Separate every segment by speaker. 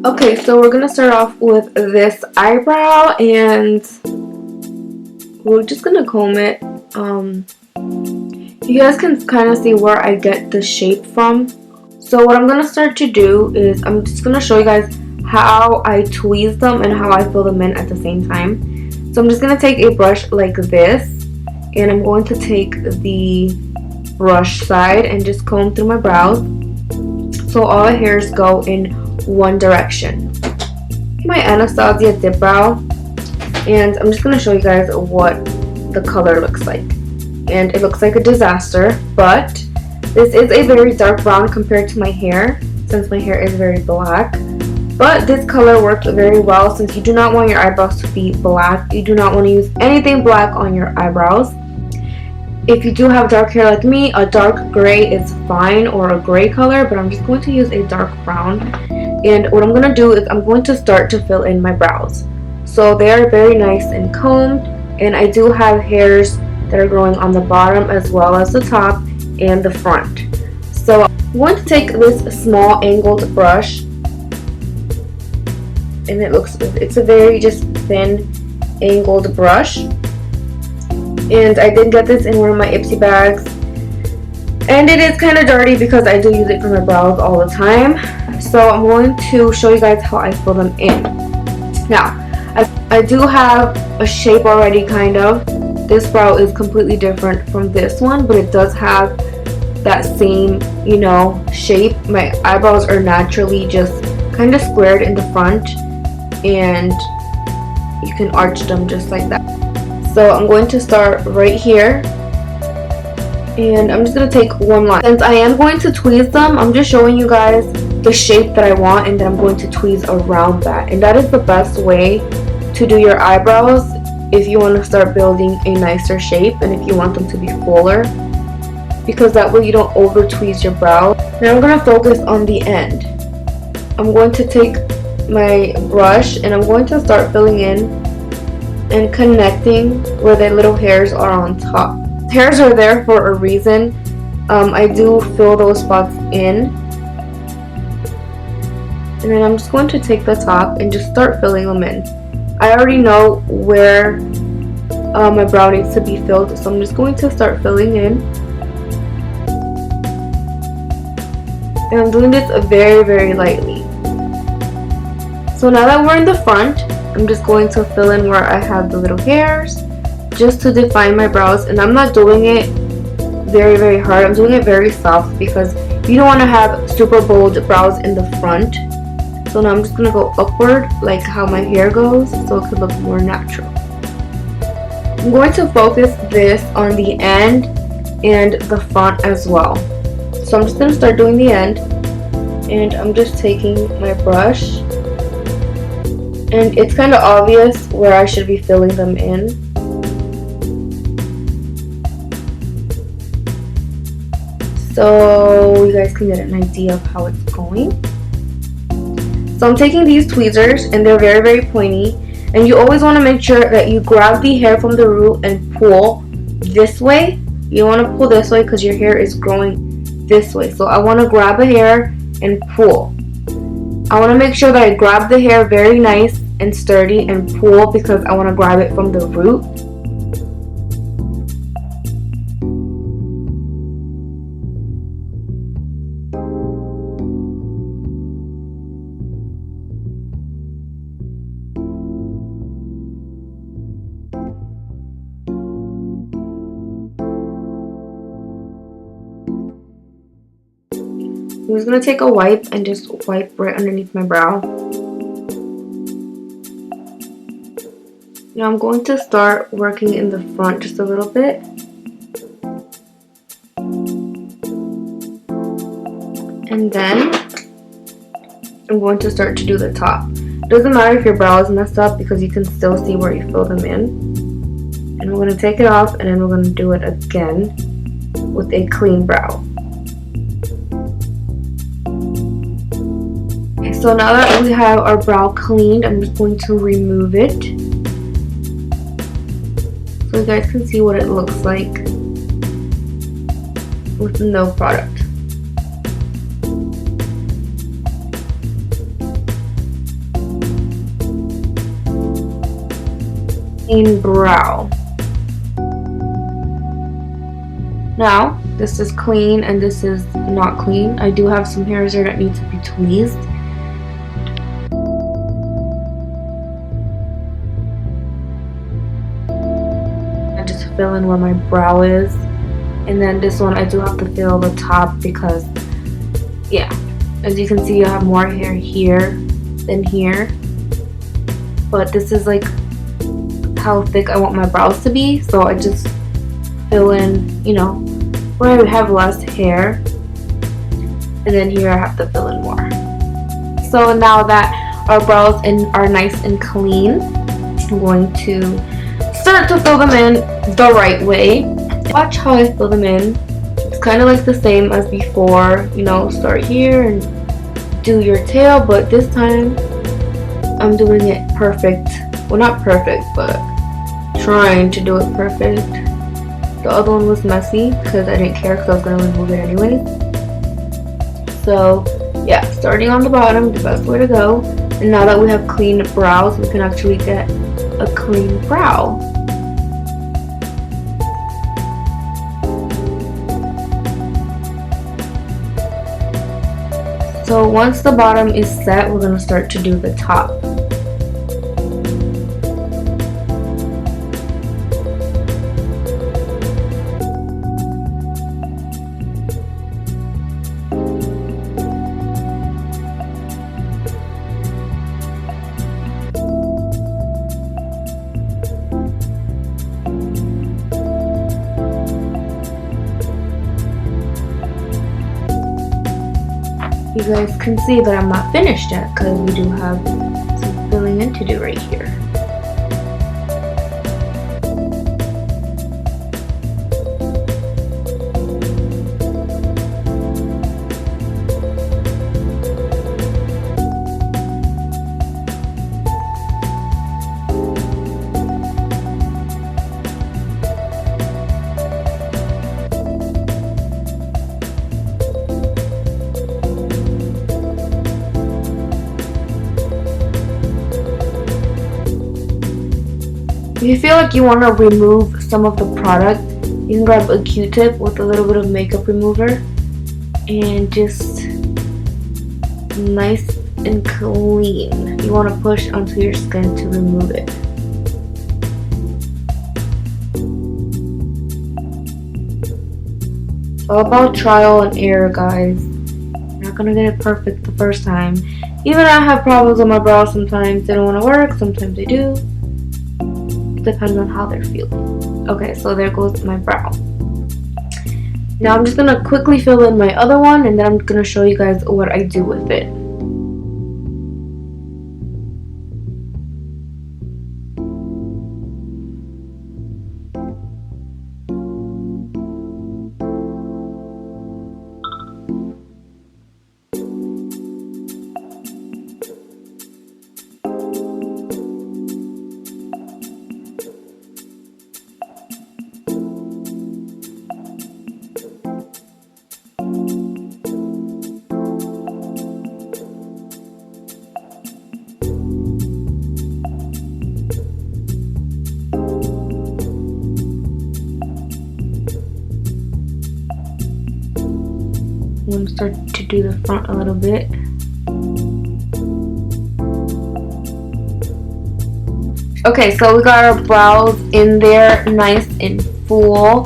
Speaker 1: Okay, so we're gonna start off with this eyebrow, and we're just gonna comb it. You guys can kind of see where I get the shape from. So what I'm gonna start to do is I'm just gonna show you guys how I tweeze them and how I fill them in at the same time. So I'm just gonna take a brush like this, and I'm going to take the brush side and just comb through my brows so all the hairs go in one direction. My Anastasia DipBrow, and I'm just going to show you guys what the color looks like. And it looks like a disaster, but this is a very dark brown compared to my hair, since my hair is very black. But this color works very well since you do not want your eyebrows to be black. You do not want to use anything black on your eyebrows. If you do have dark hair like me, a dark gray is fine, or a gray color, but I'm just going to use a dark brown. And what I'm going to do is I'm going to start to fill in my brows. So they are very nice and combed, and I do have hairs that are growing on the bottom as well as the top and the front. So I'm going to take this small angled brush, and it's a very just thin angled brush. And I did get this in one of my Ipsy bags, and it is kind of dirty because I do use it for my brows all the time. So I'm going to show you guys how I fill them in. Now, I do have a shape already, kind of. This brow is completely different from this one, but it does have that same, shape. My eyebrows are naturally just kind of squared in the front, and you can arch them just like that. So I'm going to start right here, and I'm just going to take one line. Since I am going to tweeze them, I'm just showing you guys the shape that I want, and then I'm going to tweeze around that. And that is the best way to do your eyebrows if you want to start building a nicer shape and if you want them to be fuller, because that way you don't over tweeze your brow. Now I'm going to focus on the end. I'm going to take my brush and I'm going to start filling in and connecting where the little hairs are on top. Hairs are there for a reason. I do fill those spots in, and then I'm just going to take the top and just start filling them in. I already know where my brow needs to be filled, so I'm just going to start filling in, and I'm doing this very, very lightly. So now that we're in the front, I'm just going to fill in where I have the little hairs just to define my brows, and I'm not doing it very, very hard. I'm doing it very soft because you don't want to have super bold brows in the front. So now I'm just going to go upward like how my hair goes so it could look more natural. I'm going to focus this on the end and the front as well. So I'm just going to start doing the end, and I'm just taking my brush. And it's kind of obvious where I should be filling them in. So you guys can get an idea of how it's going. So I'm taking these tweezers, and they're very, very pointy. And you always want to make sure that you grab the hair from the root and pull this way. You want to pull this way because your hair is growing this way. So I want to grab a hair and pull. I want to make sure that I grab the hair very nice and sturdy and pull because I want to grab it from the root. I'm just going to take a wipe and just wipe right underneath my brow. Now I'm going to start working in the front just a little bit. And then I'm going to start to do the top. Doesn't matter if your brow is messed up because you can still see where you fill them in. And we're going to take it off, and then we're going to do it again with a clean brow. So now that we have our brow cleaned, I'm just going to remove it so you guys can see what it looks like with no product. clean brow. Now, this is clean and this is not clean. I do have some hairs there that need to be tweezed. I just fill in where my brow is. And then this one I do have to fill the top because, yeah, as you can see I have more hair here than here. But this is like how thick I want my brows to be. So I just fill in, you know, where I have less hair, and then here I have to fill in more. So now that our brows are nice and clean, I'm going to start to fill them in the right way. Watch how I fill them in. It's kind of like the same as before, you know, start here and do your tail, but this time I'm doing it perfect. Well, not perfect, but trying to do it perfect. The other one was messy because I didn't care because I was going to remove it anyway. So yeah, starting on the bottom, the best way to go. And now that we have clean brows, we can actually get a clean brow. So once the bottom is set, we're going to start to do the top. You guys can see that I'm not finished yet because we do have some filling in to do right here. If you feel like you want to remove some of the product, you can grab a Q-tip with a little bit of makeup remover and just nice and clean. You want to push onto your skin to remove it. It's all about trial and error, guys. You're not going to get it perfect the first time. Even I have problems with my brows sometimes. They don't want to work, sometimes they do. Depends on how they're feeling. Okay, so there goes my brow. Now I'm just gonna quickly fill in my other one and then I'm gonna show you guys what I do with it. I'm going to start to do the front a little bit. Okay, so we got our brows in there nice and full.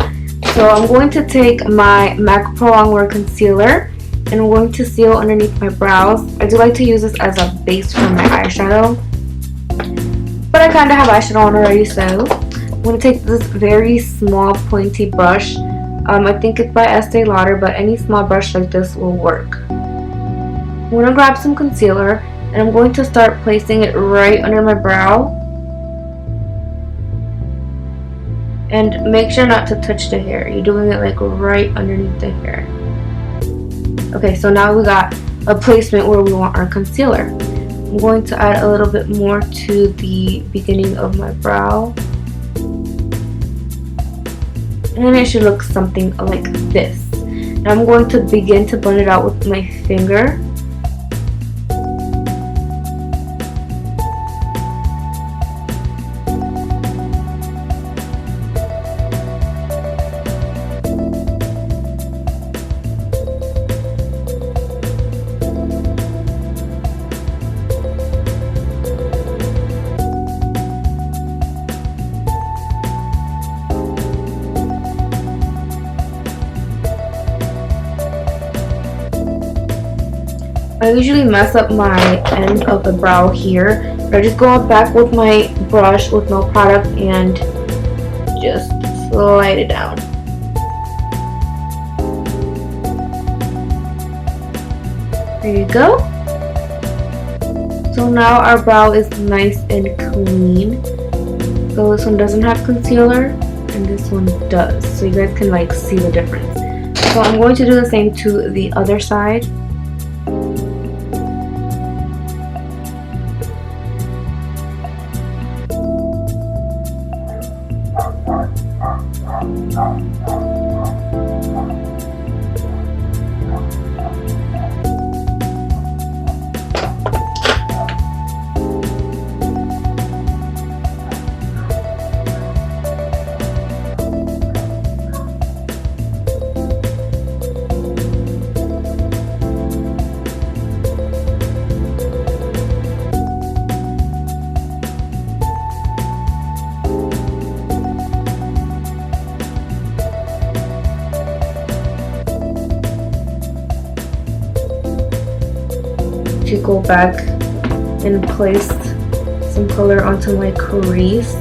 Speaker 1: So I'm going to take my MAC Prolong Wear Concealer and I'm going to seal underneath my brows. I do like to use this as a base for my eyeshadow, but I kind of have eyeshadow on already, so I'm going to take this very small pointy brush. I think it's by Estee Lauder, but any small brush like this will work. I'm going to grab some concealer and I'm going to start placing it right under my brow. And make sure not to touch the hair. You're doing it like right underneath the hair. Okay, so now we got a placement where we want our concealer. I'm going to add a little bit more to the beginning of my brow. And then it should look something like this. And I'm going to begin to blend it out with my finger. I usually mess up my end of the brow here, but I just go back with my brush with no product and just slide it down. There you go. So now our brow is nice and clean. So this one doesn't have concealer and this one does. So you guys can like see the difference. So I'm going to do the same to the other side. To go back and place some color onto my crease.